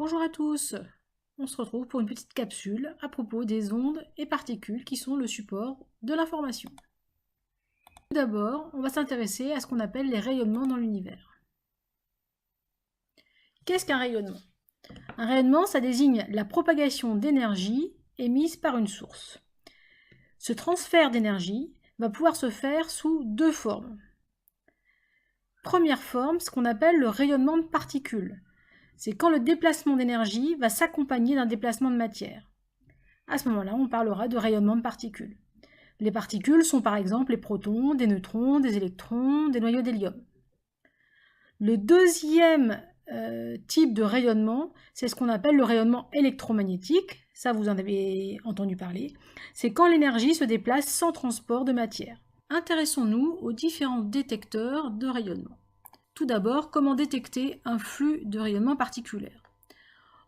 Bonjour à tous, on se retrouve pour une petite capsule à propos des ondes et particules qui sont le support de l'information. Tout d'abord, on va s'intéresser à ce qu'on appelle les rayonnements dans l'univers. Qu'est-ce qu'un rayonnement? Un rayonnement, ça désigne la propagation d'énergie émise par une source. Ce transfert d'énergie va pouvoir se faire sous deux formes. Première forme, ce qu'on appelle le rayonnement de particules. C'est quand le déplacement d'énergie va s'accompagner d'un déplacement de matière. À ce moment-là, on parlera de rayonnement de particules. Les particules sont par exemple les protons, des neutrons, des électrons, des noyaux d'hélium. Le deuxième type de rayonnement, c'est ce qu'on appelle le rayonnement électromagnétique. Ça, vous en avez entendu parler. C'est quand l'énergie se déplace sans transport de matière. Intéressons-nous aux différents détecteurs de rayonnement. Tout d'abord, comment détecter un flux de rayonnement particulaire?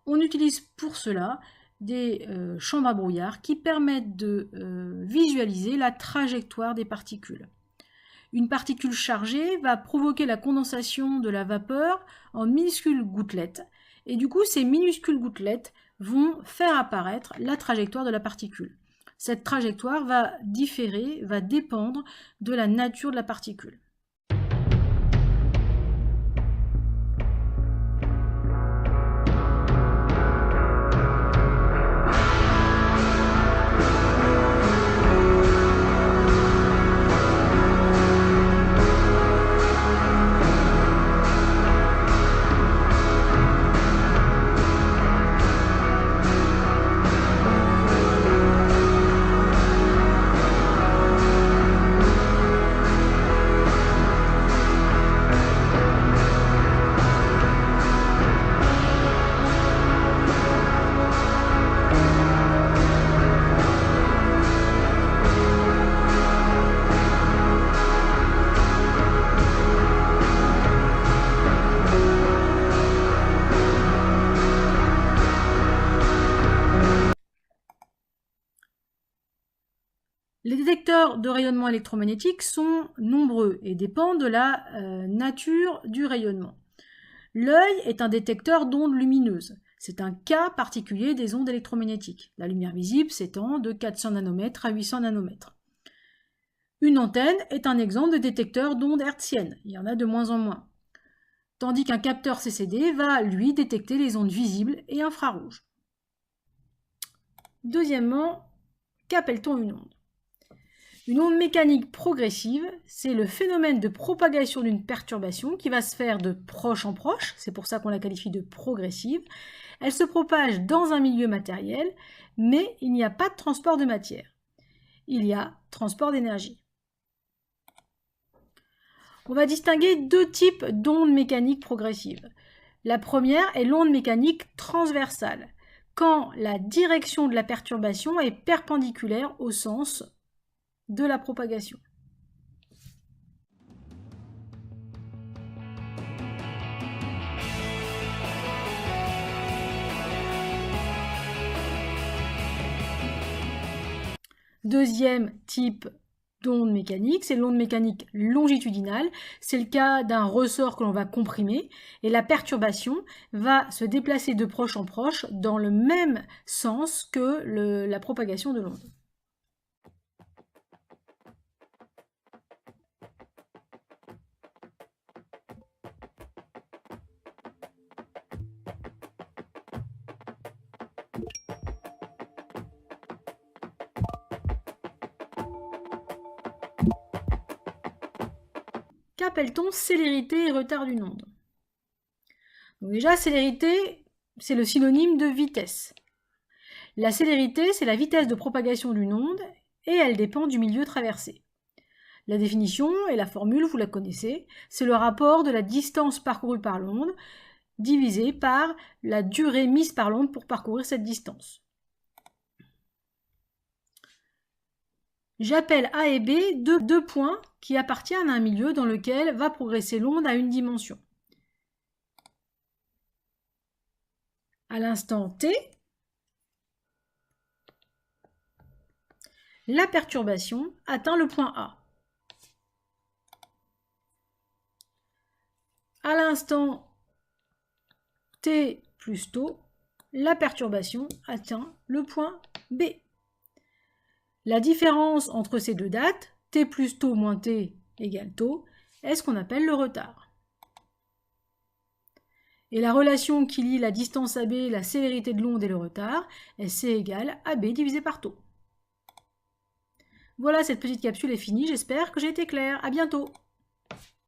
On utilise pour cela des chambres à brouillard qui permettent de visualiser la trajectoire des particules. Une particule chargée va provoquer la condensation de la vapeur en minuscules gouttelettes. Et du coup, ces minuscules gouttelettes vont faire apparaître la trajectoire de la particule. Cette trajectoire va différer, va dépendre de la nature de la particule. Les détecteurs de rayonnement électromagnétique sont nombreux et dépendent de la nature du rayonnement. L'œil est un détecteur d'ondes lumineuses. C'est un cas particulier des ondes électromagnétiques. La lumière visible s'étend de 400 nanomètres à 800 nanomètres. Une antenne est un exemple de détecteur d'ondes hertziennes. Il y en a de moins en moins. Tandis qu'un capteur CCD va, lui, détecter les ondes visibles et infrarouges. Deuxièmement, qu'appelle-t-on une onde? Une onde mécanique progressive, c'est le phénomène de propagation d'une perturbation qui va se faire de proche en proche, c'est pour ça qu'on la qualifie de progressive. Elle se propage dans un milieu matériel, mais il n'y a pas de transport de matière. Il y a transport d'énergie. On va distinguer deux types d'ondes mécaniques progressives. La première est l'onde mécanique transversale, quand la direction de la perturbation est perpendiculaire au sens de la propagation. Deuxième type d'onde mécanique, c'est l'onde mécanique longitudinale. C'est le cas d'un ressort que l'on va comprimer et la perturbation va se déplacer de proche en proche dans le même sens que la propagation de l'onde. Qu'appelle-t-on célérité et retard d'une onde? Donc déjà, célérité, c'est le synonyme de vitesse. La célérité, c'est la vitesse de propagation d'une onde et elle dépend du milieu traversé. La définition et la formule, vous la connaissez, c'est le rapport de la distance parcourue par l'onde divisé par la durée mise par l'onde pour parcourir cette distance. J'appelle A et B deux points qui appartiennent à un milieu dans lequel va progresser l'onde à une dimension. À l'instant T, la perturbation atteint le point A. À l'instant T plus tôt, la perturbation atteint le point B. La différence entre ces deux dates, t plus tôt moins t égale tôt, est ce qu'on appelle le retard. Et la relation qui lie la distance AB, la célérité de l'onde et le retard est C égale AB divisé par taux. Voilà, cette petite capsule est finie, j'espère que j'ai été claire. À bientôt!